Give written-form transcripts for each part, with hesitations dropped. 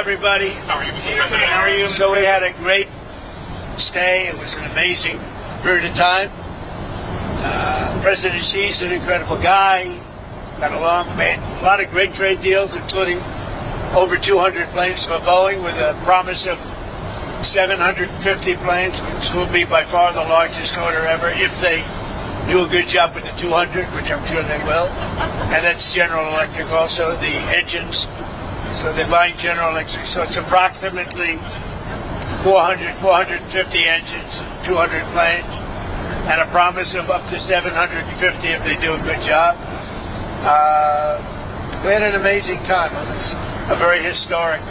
everybody. How are you, Mr. President? How are you? So we had a great stay. It was an amazing period of time. President Xi's an incredible guy. Got along, made a lot of great trade deals, including over 200 planes for Boeing with a promise of 750 planes, which will be by far the largest order ever if they do a good job with the 200, which I'm sure they will. And that's General Electric also, the engines. So they're buying General Electric. So it's approximately 450 engines, 200 planes, and a promise of up to 750 if they do a good job. We had an amazing time. It was a very historic.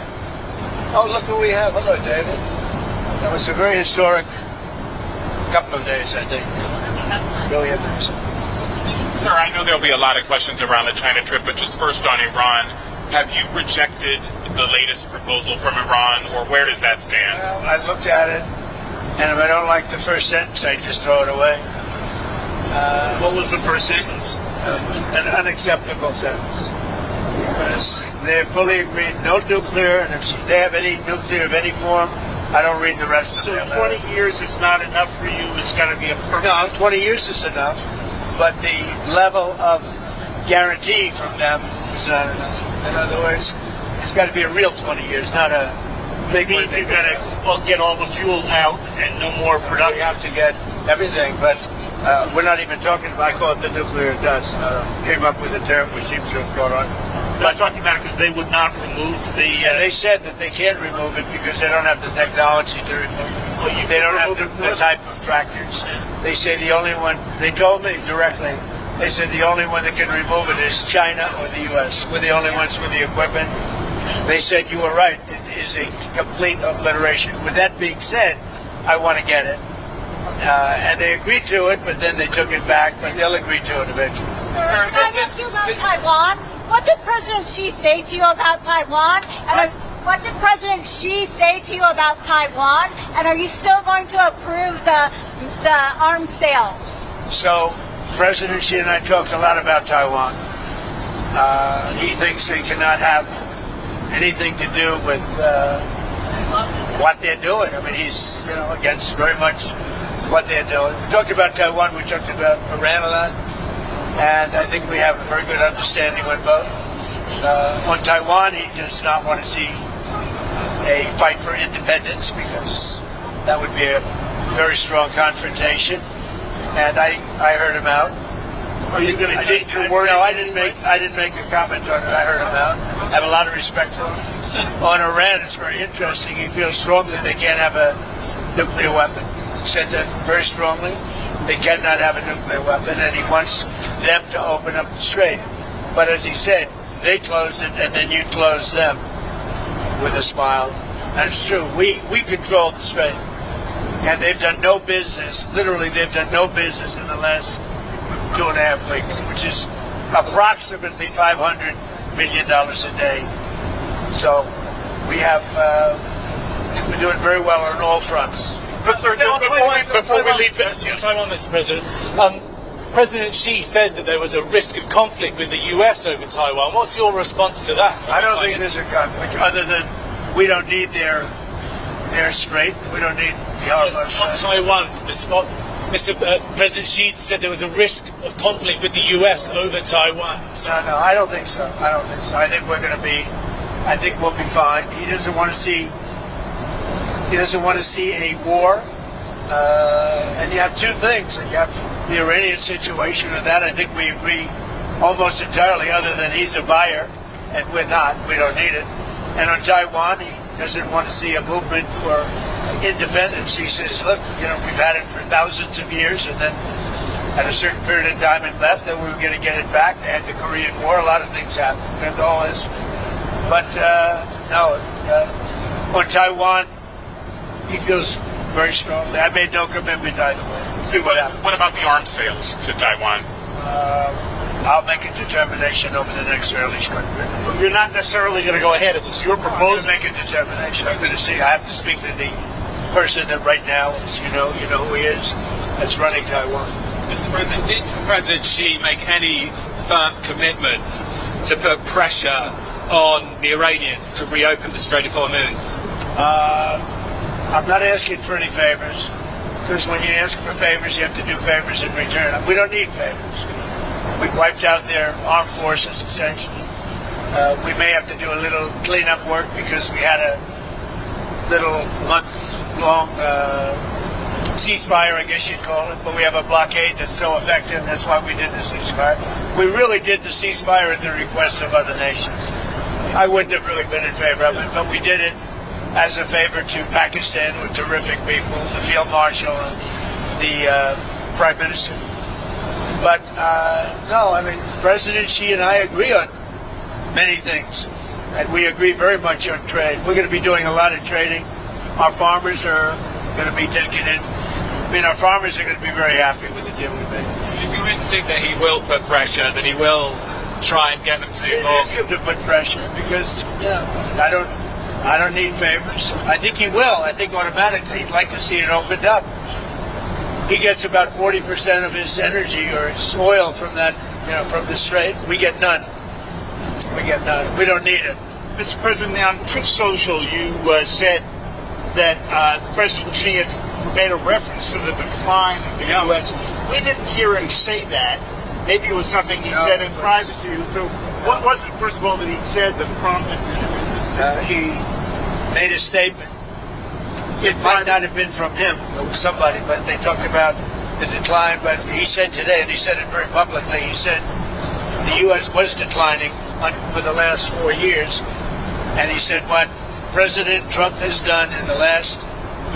Oh, look who we have. Hello, David. It was a very historic couple of days, I think. Really amazing. Sir, I know there'll be a lot of questions around the China trip, but just first on Iran, have you rejected the latest proposal from Iran, or where does that stand? Well, I looked at it, and if I don't like the first sentence, I just throw it away. What was the first sentence? An unacceptable sentence. Because they fully agreed, no nuclear, and if they have any nuclear of any form, I don't read the rest of it. So 20 years is not enough for you? It's got to be a perfect... No, 20 years is enough, but the level of guarantee from them is not enough. In other words, it's got to be a real 20 years, not a big one. Means you've got to get all the fuel out and no more production. We have to get everything, but we're not even talking about, I call it the nuclear dust. Came up with a term which seems to have gone on. I'm talking about it because they would not remove the... They said that they can't remove it because they don't have the technology to remove it. Well, they don't have the type of tractors. They say the only one, they told me directly, they said the only one that can remove it is China or the U.S. We're the only ones with the equipment. They said you were right. It is a complete obliteration. With that being said, I want to get it. And they agreed to it, but then they took it back, but they'll agree to it eventually. Sir, can I ask you about Taiwan? What did President Xi say to you about Taiwan? And what did President Xi say to you about Taiwan? And are you still going to approve the arms sale? So, President Xi and I talked a lot about Taiwan. He thinks they cannot have anything to do with what they're doing. I mean, he's against very much what they're doing. We talked about Taiwan. We talked about Iran a lot. And I think we have a very good understanding with both. On Taiwan, he does not want to see a fight for independence because that would be a very strong confrontation. And I heard him out. Are you going to say your word? No, I didn't make a comment on it. I heard him out. I have a lot of respect for him. On Iran, it's very interesting. He feels strongly they can't have a nuclear weapon. He said that very strongly. They cannot have a nuclear weapon, and he wants them to open up the strait. But as he said, they closed it, and then you closed them with a smile. And it's true. We control the strait. And they've done no business, literally they've done no business in the last 2.5 weeks, which is approximately $500 million a day. So we have, we're doing very well on all fronts. Before we leave Taiwan, Mr. President, President Xi said that there was a risk of conflict with the US over Taiwan. What's your response to that? I don't think there's a conflict, other than we don't need their strait. We don't need the Hormuz On Strait. Taiwan, Mr. President Xi said there was a risk of conflict with the US over Taiwan. No, I don't think so. I think we'll be fine. He doesn't want to see a war. And you have two things. You have the Iranian situation, and that I think we agree almost entirely, other than he's a buyer, and we're not. We don't need it. And on Taiwan, he doesn't want to see a movement for independence. He says, look, we've had it for thousands of years, and then at a certain period of time it left, then we were going to get it back. They had the Korean War. A lot of things happened. And all this. But, no, on Taiwan, he feels very strongly. I made no commitment either way. We'll see what happens. What about the arms sales to Taiwan? I'll make a determination over the next fairly short period. You're not necessarily going to go ahead. It was your I'm proposal. going to make a determination. I'm going to see. I have to speak to the person that right now is, you know who he is, that's running Taiwan. Mr. President, did President Xi make any firm commitment to put pressure on the Iranians to reopen the Strait of Hormuz? I'm not asking for any favors, because when you ask for favors, you have to do favors in return. We don't need favors. We've wiped out their armed forces, essentially. We may have to do a little cleanup work because we had a little month-long ceasefire, I guess you'd call it, but we have a blockade that's so effective. That's why we did the ceasefire. We really did the ceasefire at the request of other nations. I wouldn't have really been in favor of it, but we did it as a favor to Pakistan with terrific people, the Field Marshal and the Prime Minister. But no, I mean, President Xi and I agree on many things, and we agree very much on trade. We're going to be doing a lot of trading. Our farmers are going to be taking in. I mean, our farmers are going to be very happy with the deal we made. Is your instinct that he will put pressure, that he will try and get them to do more? Ask him to put pressure because I don't need favors. I think he will. I think automatically he'd like to see it opened up. He gets about 40% of his energy or his oil from that, from the strait. We get none. We get none. We don't need it. Mr. President, on Truth Social, you said that President Xi had made a reference to the decline of the U.S. We didn't hear him say that. Maybe it was something he said in private to you. So what was it, first of all, that he said that prompted you? He made a statement. It might not have been from him, it was somebody, but they talked about the decline. But he said today, and he said it very publicly, he said the U.S. was declining for the last 4 years. And he said what President Trump has done in the last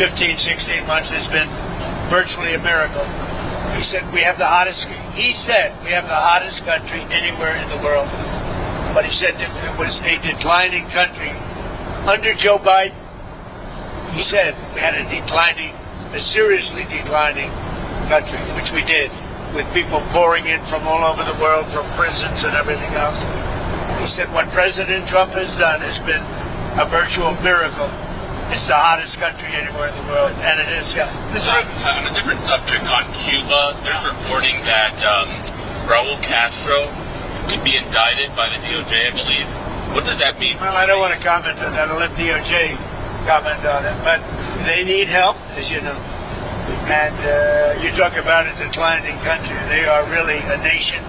15, 16 months has been virtually a miracle. He said we have the hottest country anywhere in the world. But he said that it was a declining country under Joe Biden. He said we had a seriously declining country, which we did, with people pouring in from all over the world, from prisons and everything else. He said what President Trump has done has been a virtual miracle. It's the hottest country anywhere in the world, and it is, yeah. On a different subject, on Cuba, there's reporting that Raul Castro could be indicted by the DOJ, I believe. What does that mean? Well, I don't want to comment on that. I'll let DOJ comment on it. But they need help, as you know. And you talk about a declining country. They are really a nation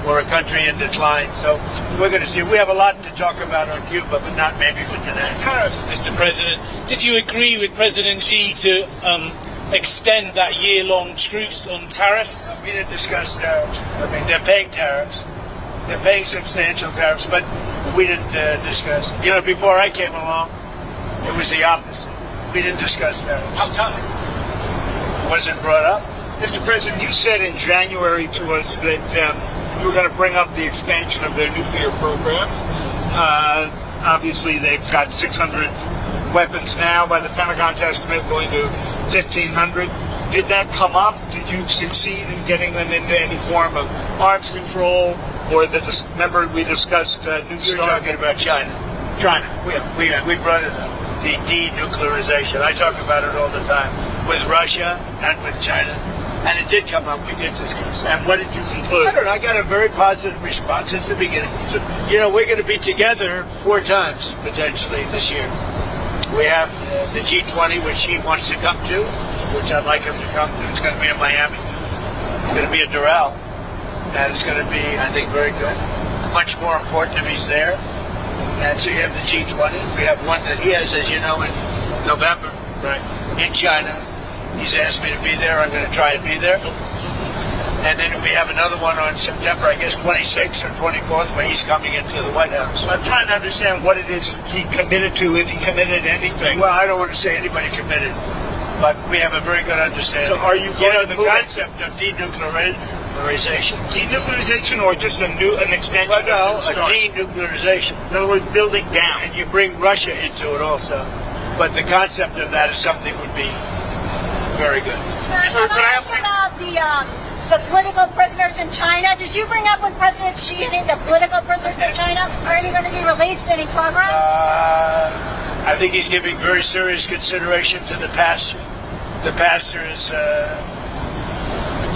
or a country in decline. So we're going to see. We have a lot to talk about on Cuba, but not maybe for today. Tariffs, Mr. President. Did you agree with President Xi to extend that year-long truce on tariffs? We didn't discuss tariffs. I mean, they're paying tariffs. They're paying substantial tariffs, but we didn't discuss. Before I came along, it was the opposite. We didn't discuss tariffs. How come? It wasn't brought up. Mr. President, you said in January to us that you were going to bring up the expansion of their nuclear program. Obviously, they've got 600 weapons now, by the Pentagon's estimate, going to 1,500. Did that come up? Did you succeed in getting them into any form of arms control? Or remember we discussed New You're talking about China. China. We brought it up. The denuclearization. I talk about it all the time with Russia and with China. And it did come up. We did discuss it. And what did you conclude? I don't know. I got a very positive response since the beginning. So, we're going to be together 4 times, potentially, this year. We have the G20, which he wants to come to, which I'd like him to come to. It's going to be in Miami. It's going to be at Doral. And it's going to be, I think, very good. Much more important if he's there. And so you have the G20. We have one that he has, as you know, in November, right, in China. He's asked me to be there. I'm going to try to be there. And then we have another one on September, I guess, 26th or 24th, where he's coming into the White House. I'm trying to understand what it is he committed to, if he committed anything. Well, I don't want to say anybody committed, but we have a very good understanding. So are you going the concept of denuclearization. Denuclearization or just an extension? Well, no, a denuclearization. In other words, building down. And you bring Russia into it also. But the concept of that is something would be very good. Sir, can I ask about the political prisoners in China? Did you bring up with President Xi any of the political prisoners in China? Are any going to be released? Any progress? I think he's giving very serious consideration to the pastor. The pastor is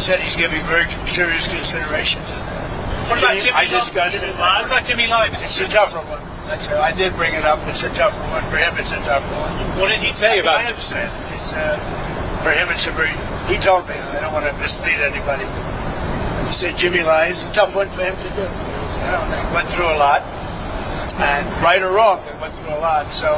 said he's giving very serious consideration to that. What about Jimmy I discussed it. What about Jimmy Lai? It's a tougher one. I did bring it up. It's a tough one. For him, it's a tough one. What did he say about I it? understand. For him, it's a very... He told me. I don't want to mislead anybody. He said Jimmy Lai is a tough one for him to do. They went through a lot. And right or wrong, they went through a lot. So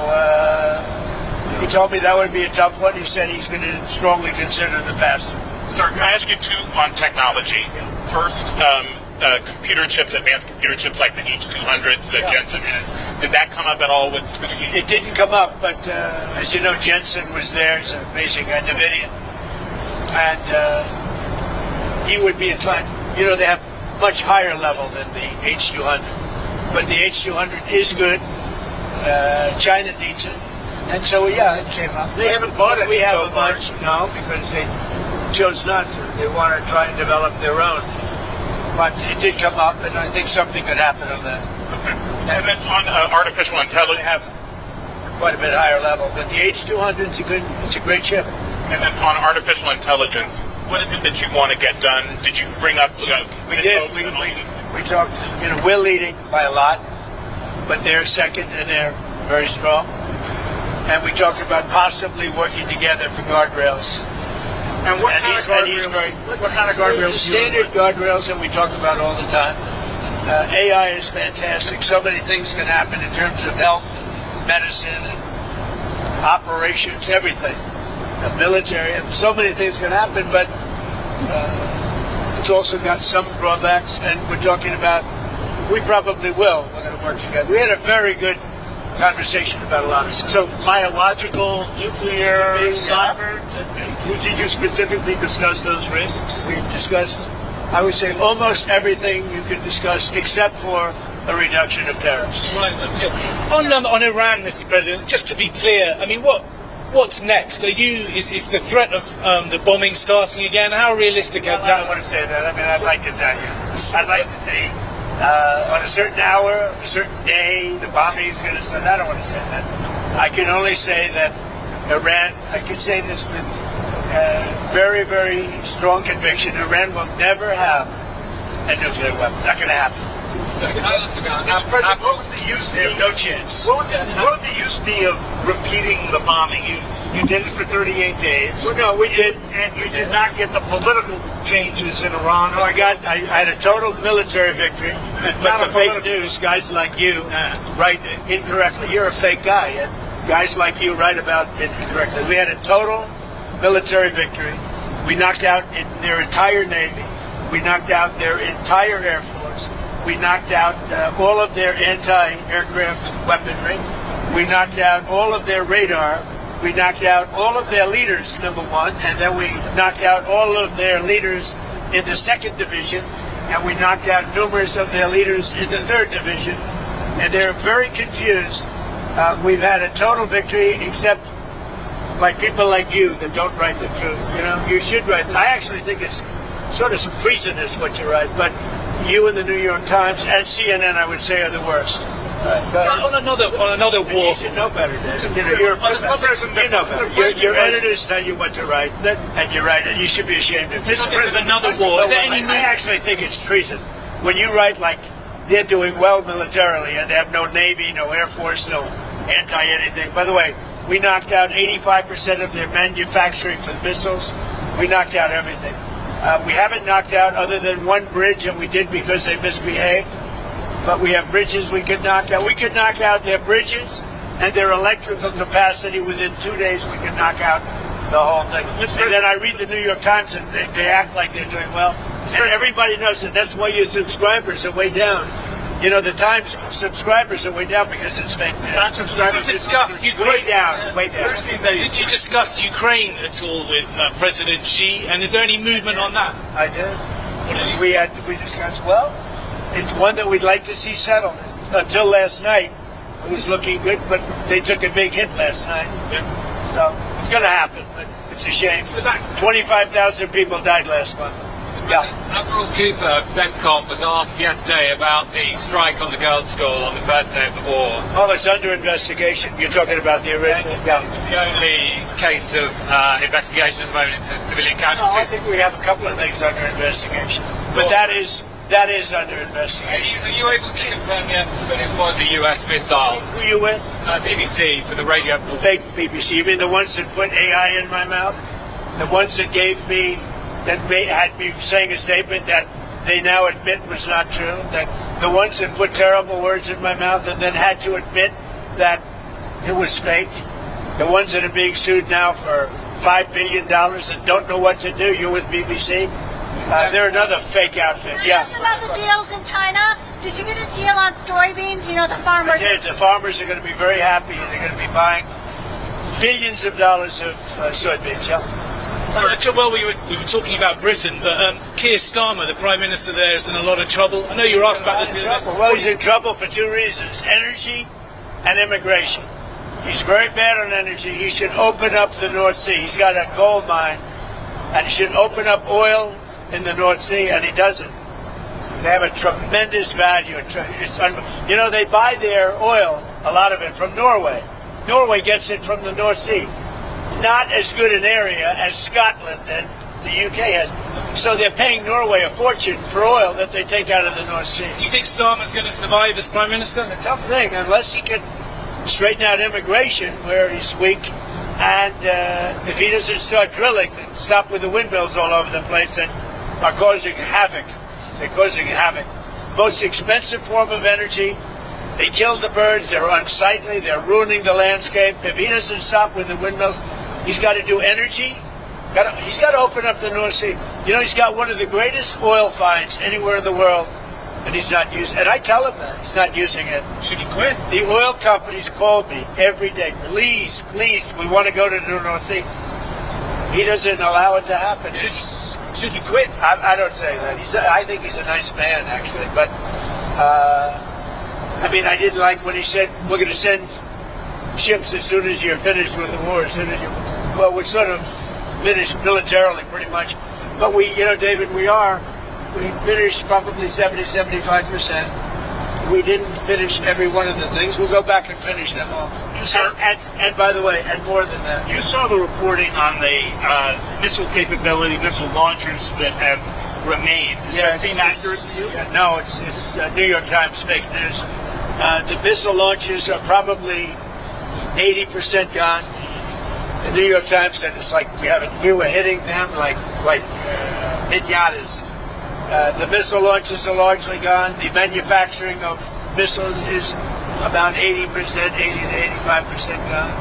he told me that would be a tough one. He said he's going to strongly consider the past. Sir, can I ask you two on technology? First, computer chips, advanced computer chips like the H200s that Jensen has. Did that come up at all with you? It didn't come up, but as you know, Jensen was there. He's an amazing guy, NVIDIA. And he would be inclined. You know, they have much higher level than the H200. But the H200 is good. China needs it. And so, yeah, it came up. They haven't bought it. We so haven't far. much, no, because they chose not to. They want to try and develop their own. But it did come up, and I think something could happen on that. Okay. And then on artificial They intelligence, have quite a bit higher level. But the H200 is it's a great chip. and then on artificial intelligence, what is it that you want to get done? Did you bring up? We did. We talked. You know, we're leading by a lot, but they're second, and they're very strong. And we talked about possibly working together for guardrails. And what kind of he's guardrails? very, What kind of guardrails? The standard guardrails that we talk about all the time. AI is fantastic. So many things can happen in terms of health, and medicine, and operations, everything. The military, and so many things can happen, but it's also got some drawbacks. And we're talking about, we probably will. We're going to work together. We had a very good conversation about a lot of stuff. So biological, nuclear, cyber. Did you specifically discuss those risks? We discussed, I would say, almost everything you could discuss except for a reduction of tariffs. On Iran, Mr. President, just to be clear, I mean, what's next? Is the threat of the bombing starting again? How realistic is I don't that? want to say that. I mean, I'd like to tell you. I'd like to say on a certain hour, a certain day, the bombing is going to start. I don't want to say that. I can only say that Iran, I can say this with very, very strong conviction, Iran will never have a nuclear weapon. Not going to happen. President, what would the use They have be? no chance. What would the use be of repeating the bombing? You did it for 38 days. Well, no, we did. And you did not get the political changes in Iran. No, I had a total military victory, but the fake news, guys like you write incorrectly. You're a fake guy, and guys like you write about it incorrectly. We had a total military victory. We knocked out their entire Navy. We knocked out their entire Air Force. We knocked out all of their anti-aircraft weaponry. We knocked out all of their radar. We knocked out all of their leaders, number one, and then we knocked out all of their leaders in the 2nd Division, and we knocked out numerous of their leaders in the 3rd Division, and they're very confused. We've had a total victory, except by people like you that don't write the truth. You know, you should write. I actually think it's sort of some treasonous what you write, but you and the New York Times and CNN, I would say, are the worst. On another war. You should know better, Dave. You know, you're a professor. You know better. Your editors tell you what to write, and you write it. You should be ashamed of yourself. This is another war. Is there any I actually think it's treason. When you write like they're doing well militarily and they have no Navy, no Air Force, no anti-anything. By the way, we knocked out 85% of their manufacturing for the missiles. We knocked out everything. We haven't knocked out other than one bridge, and we did because they misbehaved. But we have bridges we could knock out. We could knock out their bridges and their electrical capacity within 2 days. We could knock out the whole thing. And then I read the New York Times, and they act like they're doing well. And everybody knows that. That's why your subscribers are way down. You know, the Times subscribers are way down because it's fake news. Not subscribers. Discuss Way down, way down. Did you discuss Ukraine at all with President Xi? And is there any movement on that? I did. What did you say? We discussed, well, it's one that we'd like to see settled. Until last night, it was looking good, but they took a big hit last night. Yeah. So it's going to happen, but it's a shame. 25,000 people died last month. Yeah. Admiral Cooper of CENTCOM was asked yesterday about the strike on the girls' school on the first day of the war. Oh, it's under investigation. You're talking about the original? Yeah. It's the only case of investigation at the moment into civilian No, I casualties. think we have a couple of things under investigation, but that is under investigation. Are you able to confirm yet that it was a US cruise missile. Who you with? BBC for the radio. Fake BBC. You mean the ones that put AI in my mouth? The ones that gave me, had me saying a statement that they now admit was not true? That the ones that put terrible words in my mouth and then had to admit that it was fake? The ones that are being sued now for $5 billion and don't know what to do? You with BBC? They're another fake outfit. Yeah. About the deals in China, did you get a deal on soybeans? You know, the farmers. I did. The farmers are going to be very happy. They're going to be buying billions of dollars of soybeans. Yeah. Well, we were talking about Britain, but Keir Starmer, the Prime Minister there, is in a lot of trouble. I know you were asked about this. Well, he's in trouble for two reasons: energy and immigration. He's very bad on energy. He should open up the North Sea. He's got a coal mine, and he should open up oil in the North Sea, and he doesn't. They have a tremendous value. You know, they buy their oil, a lot of it, from Norway. Norway gets it from the North Sea. Not as good an area as Scotland and the UK has. So they're paying Norway a fortune for oil that they take out of the North Sea. Do you think Starmer's going to survive as Prime Minister? It's a tough thing, unless he can straighten out immigration where he's weak. And if he doesn't start drilling and stop with the windmills all over the place that are causing havoc. They're causing havoc. Most expensive form of energy. They kill the birds. They're unsightly. They're ruining the landscape. If he doesn't stop with the windmills, he's got to do energy. He's got to open up the North Sea. You know, he's got one of the greatest oil finds anywhere in the world, and he's not using it. And I tell him that. He's not using it. Should he quit? The oil companies call me every day. Please, we want to go to the North Sea. He doesn't allow it to happen. Should he quit? I don't say that. I think he's a nice man, actually. But, I mean, I didn't like when he said, we're going to send ships as soon as you're finished with the war. As soon as well, we're sort of finished militarily, pretty much. But David, we finished probably 70-75%. We didn't finish every one of the things. We'll go back and finish them off. And by the way, and more than that. You saw the reporting on the missile capability, missile launchers that have remained. Does that seem accurate to you? Yeah, no, it's New York Times fake news. The missile launches are probably 80% gone. The New York Times said it's like we were hitting them like pinatas. The missile launches are largely gone. The manufacturing of missiles is about 80%, 80 to 85% gone.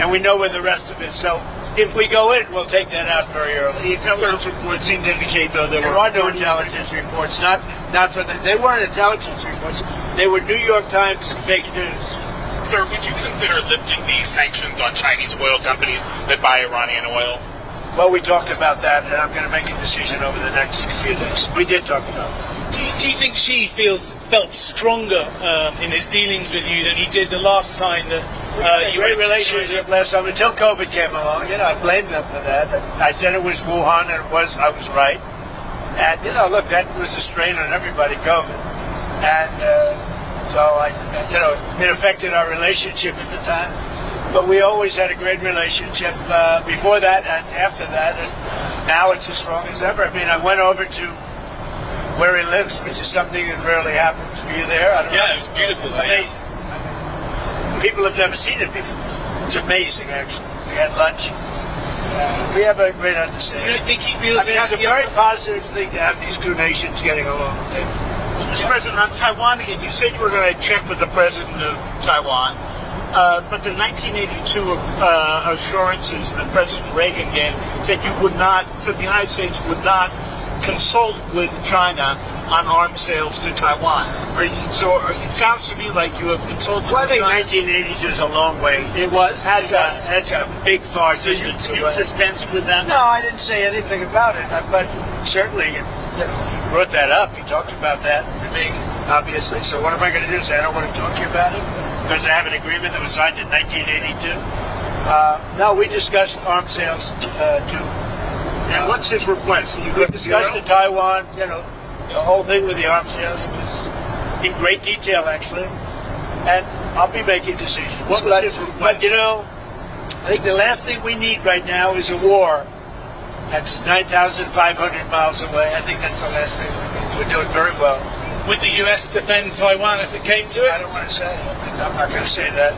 And we know where the rest of it. So if we go in, we'll take that out very early. The intelligence reports seem to indicate, though, there are no intelligence reports. They weren't intelligence reports. They were New York Times fake news. Sir, would you consider lifting the sanctions on Chinese oil companies that buy Iranian oil? Well, we talked about that, and I'm going to make a decision over the next few days. We did talk about it. Do you think Xi felt stronger in his dealings with you than he did the last time that you had a great relationship last time until COVID came along? I blamed them for that. I said it was Wuhan, and I was right. And look, that was a strain on everybody, COVID, and so it affected our relationship at the time. But we always had a great relationship before that and after that, and now it's as strong as ever. I mean, I went over to where he lives, which is something that rarely happens. Were you there? Yeah, it was beautiful. It's amazing. People have never seen it before. It's amazing, actually. We had lunch. We have a great understanding. You don't think he feels it's a very positive thing to have these two nations getting along. Mr. President, on Taiwan again, you said you were going to check with the president of Taiwan. But the 1982 assurances that President Reagan gave said the United States would not consult with China on arms sales to Taiwan. It sounds to me like you have consulted with China. Well, I think 1982 is a long way. It was? That's a big far distance away. You dispensed with that? No, I didn't say anything about it. But certainly, he brought that up. He talked about that to me, obviously. So what am I going to do? Say I don't want to talk to you about it? Because I have an agreement that was signed in 1982. No, we discussed arms sales too. And what's his request? We discussed the Taiwan, the whole thing with the arms sales was in great detail, actually. And I'll be making decisions. What was his request? But I think the last thing we need right now is a war that's 9,500 miles away. I think that's the last thing we need. We're doing very well. would the US defend Taiwan if it came to I it? don't want to say. I'm not going to say that.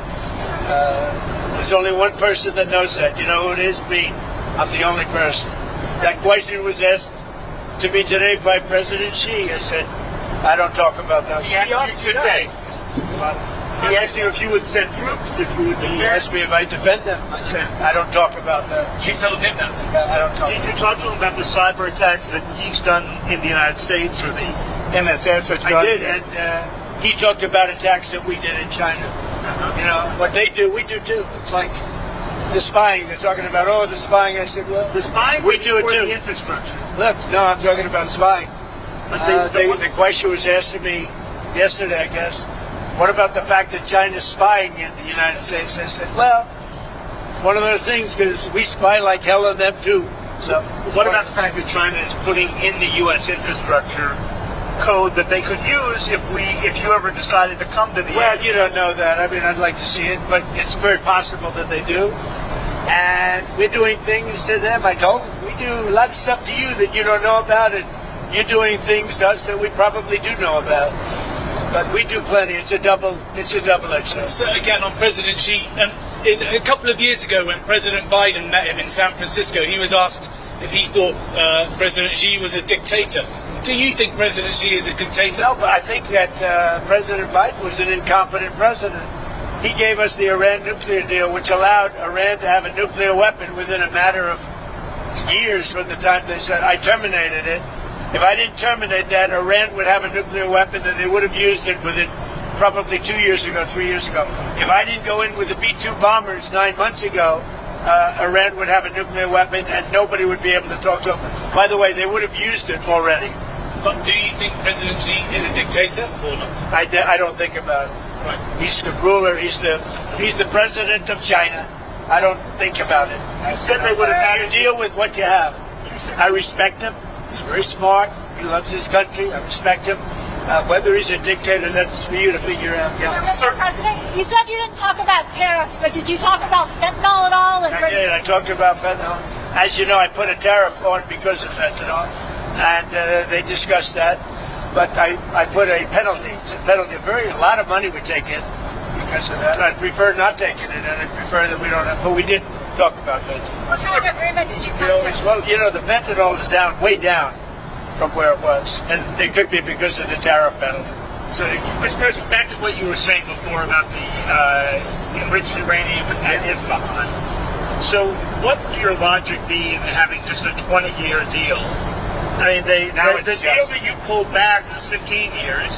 There's only one person that knows that. You know who it is? Me. I'm the only person. That question was asked to me today by President Xi. I said, I don't talk about those. He asked you today. He asked you if you would send troops, if you would He defend. asked me if I defend them. I said, I don't talk about that. You told him that. I don't talk Did about you talk to him about the cyber attacks that he's done in the United States or the MSS has done? I did, and he talked about attacks that we did in China. You know, what they do, we do too. It's like the spying. They're talking about, the spying. I said, well, The spying we do it for too. the infrastructure. Look, no, I'm talking about spying. But The question was asked to me yesterday, I guess. What about the fact that China's spying in the United States? I said, well, it's one of those things because we spy like hell on them too. So, what about the fact that China is putting in the U.S. infrastructure code that they could use if you ever decided to come to the well, end? you don't know that. I mean, I'd like to see it, but it's very possible that they do. And we're doing things to them. I told them, we do a lot of stuff to you that you don't know about, and you're doing things to us that we probably do know about. But we do plenty. It's a double-edged sword. So again, on President Xi, a couple of years ago when President Biden met him in San Francisco, he was asked if he thought President Xi was a dictator. Do you think President Xi is a dictator? No, but I think that President Biden was an incompetent president. He gave us the Iran nuclear deal, which allowed Iran to have a nuclear weapon within a matter of years from the time they said, I terminated it. If I didn't terminate that, Iran would have a nuclear weapon that they would have used it within probably 2 years ago, 3 years ago. If I didn't go in with the B-2 bombers 9 months ago, Iran would have a nuclear weapon and nobody would be able to talk to them. By the way, they would have used it already. But do you think President Xi is a dictator or not? I don't think about it. Right. He's the ruler. He's the president of China. I don't think about it. said they would have had You deal with what you have. I respect him. He's very smart. He loves his country. I respect him. Whether he's a dictator, that's for you to figure out. Yeah. Mr. President, you said you didn't talk about tariffs, but did you talk about fentanyl at all? I did. I talked about fentanyl. As you know, I put a tariff on because of fentanyl, and they discussed that. But I put a penalty. It's a penalty. A lot of money we take in because of that. I'd prefer not taking it, and I'd prefer that we don't have. But we did talk about fentanyl. What kind of agreement did you come to? Well, you know, the fentanyl is down, way down from where it was, and it could be because of the tariff penalty. So, Mr. President, back to what you were saying before about the enriched uranium and Isfahan. So, what would your logic be in having just a 20-year deal? I mean, the deal that you pulled back was 15 years.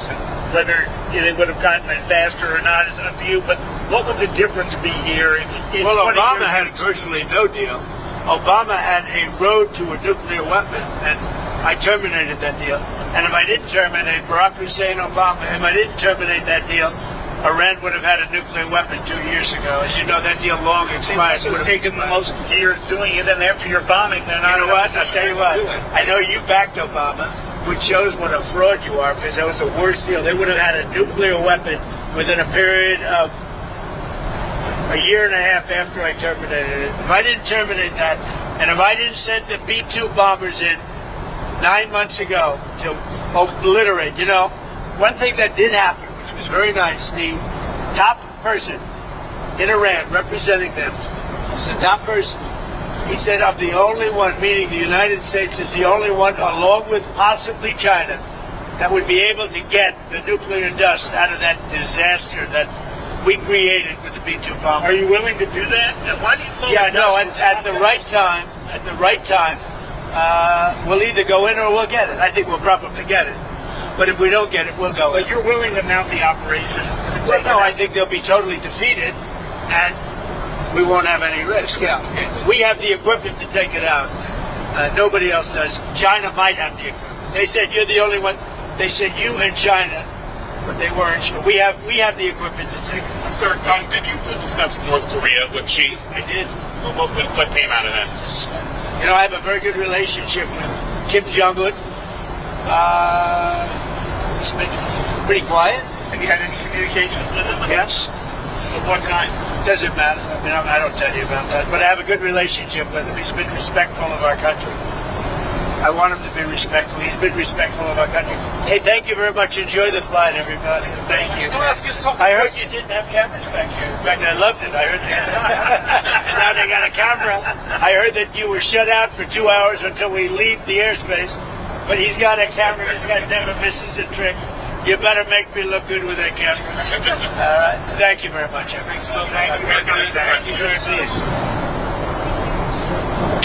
Whether they would have gotten it faster or not is up to you. But what would the difference be here? Well, Obama had virtually no deal. Obama had a road to a nuclear weapon, and I terminated that deal. And if I didn't terminate, Barack Hussein Obama, if I didn't terminate that deal, Iran would have had a nuclear weapon 2 years ago. As you know, that deal long expired. It was taking the most years doing it, and after you're bombing, they're not. You know what? I'll tell you what. I know you backed Obama, which shows what a fraud you are, because that was the worst deal. They would have had a nuclear weapon within a period of a year and a half after I terminated it. If I didn't terminate that, and if I didn't send the B-2 bombers in 9 months ago to obliterate, you know, one thing that did happen, which was very nice, the top person in Iran representing them was the top person. He said, I'm the only one, meaning the United States is the only one, along with possibly China, that would be able to get the nuclear dust out of that disaster that we created with the B-2 bomber. Are you willing to do that? Why do you call Yeah, it no, dust? at the right time, we'll either go in or we'll get it. I think we'll probably get it. But if we don't get it, we'll go in. But you're willing to mount the operation to Well, take no, it I out. think they'll be totally defeated, and we won't have any risk. Yeah, we have the equipment to take it out. Nobody else does. China might have the equipment. They said you're the only one. They said you and China, but they weren't sure. We have the equipment to take it. Sir, did you discuss North Korea with Xi? I did. What came out of that? You know, I have a very good relationship with Kim Jong-un. He's been pretty quiet. Have you had any communications with him? Yes. Of what kind? Doesn't matter. I mean, I don't tell you about that. But I have a good relationship with him. He's been respectful of our country. I want him to be respectful. He's been respectful of our country. Hey, thank you very much. Enjoy the flight, everybody. Thank you. I heard you didn't have cameras back here. In fact, I loved it. I heard that. And now they got a camera. I heard that you were shut out for 2 hours until we leave the airspace. But he's got a camera. He's got never misses a trick. You better make me look good with that camera. All right. Thank you very much, everybody. Thank you.